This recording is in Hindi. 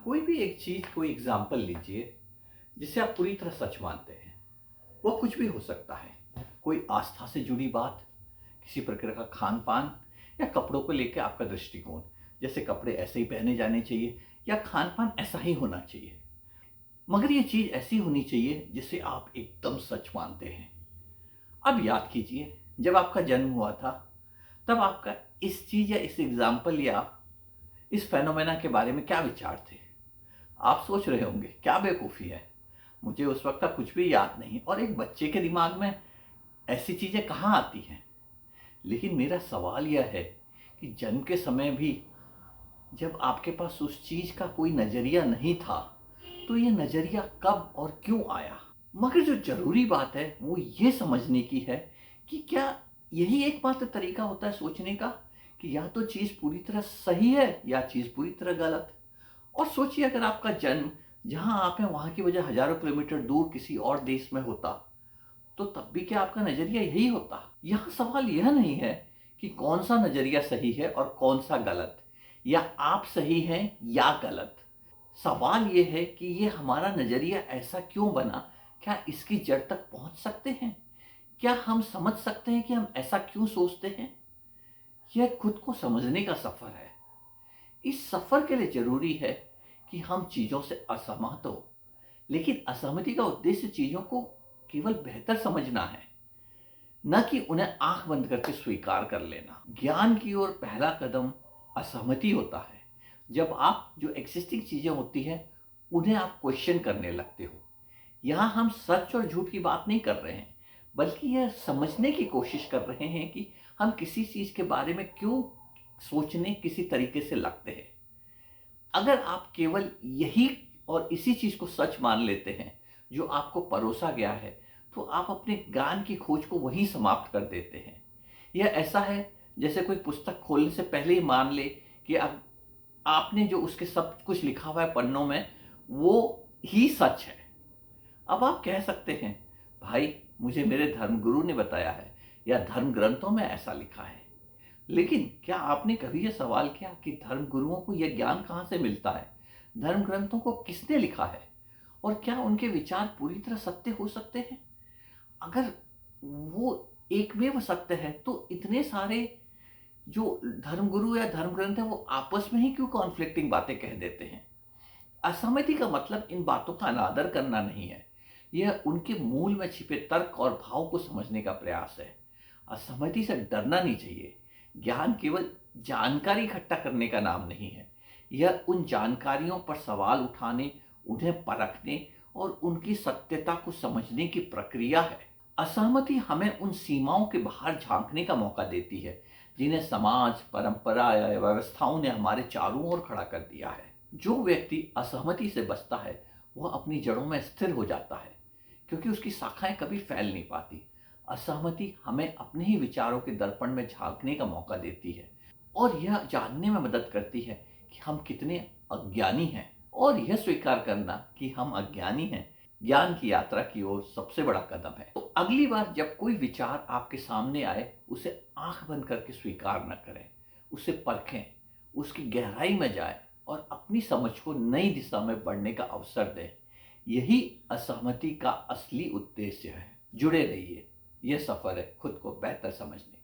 कोई भी एक चीज कोई एग्जाम्पल लीजिए जिसे आप पूरी तरह सच मानते हैं। वो कुछ भी हो सकता है, कोई आस्था से जुड़ी बात, किसी प्रकार का खान पान, या कपड़ों को लेकर आपका दृष्टिकोण, जैसे कपड़े ऐसे ही पहने जाने चाहिए या खान पान ऐसा ही होना चाहिए। मगर ये चीज ऐसी होनी चाहिए जिसे आप एकदम सच मानते हैं। अब याद कीजिए, जब आपका जन्म हुआ था तब आपका इस चीज या इस एग्जाम्पल या इस फेनोमेना के बारे में क्या विचार थे। आप सोच रहे होंगे क्या बेवकूफ़ी है, मुझे उस वक्त का कुछ भी याद नहीं और एक बच्चे के दिमाग में ऐसी चीज़ें कहाँ आती हैं। लेकिन मेरा सवाल यह है कि जन्म के समय भी जब आपके पास उस चीज़ का कोई नज़रिया नहीं था, तो ये नज़रिया कब और क्यों आया। मगर जो ज़रूरी बात है वो ये समझने की है कि क्या यही एकमात्र तरीका होता है सोचने का कि या तो चीज़ पूरी तरह सही है या चीज़ पूरी तरह गलत। और सोचिए, अगर आपका जन्म जहां आप हैं वहां की वजह हजारों किलोमीटर दूर किसी और देश में होता, तो तब भी क्या आपका नजरिया यही होता। यहाँ सवाल यह नहीं है कि कौन सा नजरिया सही है और कौन सा गलत, या आप सही हैं या गलत। सवाल यह है कि ये हमारा नजरिया ऐसा क्यों बना। क्या इसकी जड़ तक पहुंच सकते हैं? क्या हम समझ सकते हैं कि हम ऐसा क्यों सोचते हैं? यह खुद को समझने का सफर है। इस सफर के लिए जरूरी है कि हम चीजों से असहमत हो, लेकिन असहमति का उद्देश्य चीजों को केवल बेहतर समझना है, न कि उन्हें आंख बंद करके स्वीकार कर लेना। ज्ञान की ओर पहला कदम असहमति होता है, जब आप जो एग्जिस्टिंग चीजें होती हैं उन्हें आप क्वेश्चन करने लगते हो। यहाँ हम सच और झूठ की बात नहीं कर रहे हैं, बल्कि यह समझने की कोशिश कर रहे हैं कि हम किसी चीज के बारे में क्यों सोचने किसी तरीके से लगते हैं। अगर आप केवल यही और इसी चीज को सच मान लेते हैं जो आपको परोसा गया है, तो आप अपने ज्ञान की खोज को वहीं समाप्त कर देते हैं। यह ऐसा है जैसे कोई पुस्तक खोलने से पहले ही मान ले कि आपने जो उसके सब कुछ लिखा हुआ है पन्नों में वो ही सच है। अब आप कह सकते हैं, भाई मुझे मेरे धर्मगुरु ने बताया है या धर्म ग्रंथों में ऐसा लिखा है। लेकिन क्या आपने कभी यह सवाल किया कि धर्म गुरुओं को यह ज्ञान कहाँ से मिलता है? धर्म ग्रंथों को किसने लिखा है? और क्या उनके विचार पूरी तरह सत्य हो सकते हैं? अगर वो एकमेव सत्य है, तो इतने सारे जो धर्मगुरु या धर्म ग्रंथ है वो आपस में ही क्यों कॉन्फ्लिक्टिंग बातें कह देते हैं? असहमति का मतलब इन बातों का अनादर करना नहीं है, यह उनके मूल में छिपे तर्क और भाव को समझने का प्रयास है। असहमति से डरना नहीं चाहिए। ज्ञान केवल जानकारी इकट्ठा करने का नाम नहीं है, यह उन जानकारियों पर सवाल उठाने, उन्हें परखने और उनकी सत्यता को समझने की प्रक्रिया है। असहमति हमें उन सीमाओं के बाहर झांकने का मौका देती है जिन्हें समाज, परंपरा या व्यवस्थाओं ने हमारे चारों ओर खड़ा कर दिया है। जो व्यक्ति असहमति से बचता है वह अपनी जड़ों में स्थिर हो जाता है, क्योंकि उसकी शाखाएं कभी फैल नहीं पाती। असहमति हमें अपने ही विचारों के दर्पण में झांकने का मौका देती है और यह जानने में मदद करती है कि हम कितने अज्ञानी हैं। और यह स्वीकार करना कि हम अज्ञानी हैं ज्ञान की यात्रा की ओर सबसे बड़ा कदम है। तो अगली बार जब कोई विचार आपके सामने आए, उसे आंख बंद करके स्वीकार न करें, उसे परखें, उसकी गहराई में जाएं और अपनी समझ को नई दिशा में बढ़ने का अवसर दें। यही असहमति का असली उद्देश्य है। जुड़े रहिए, यह सफर है खुद को बेहतर समझने का।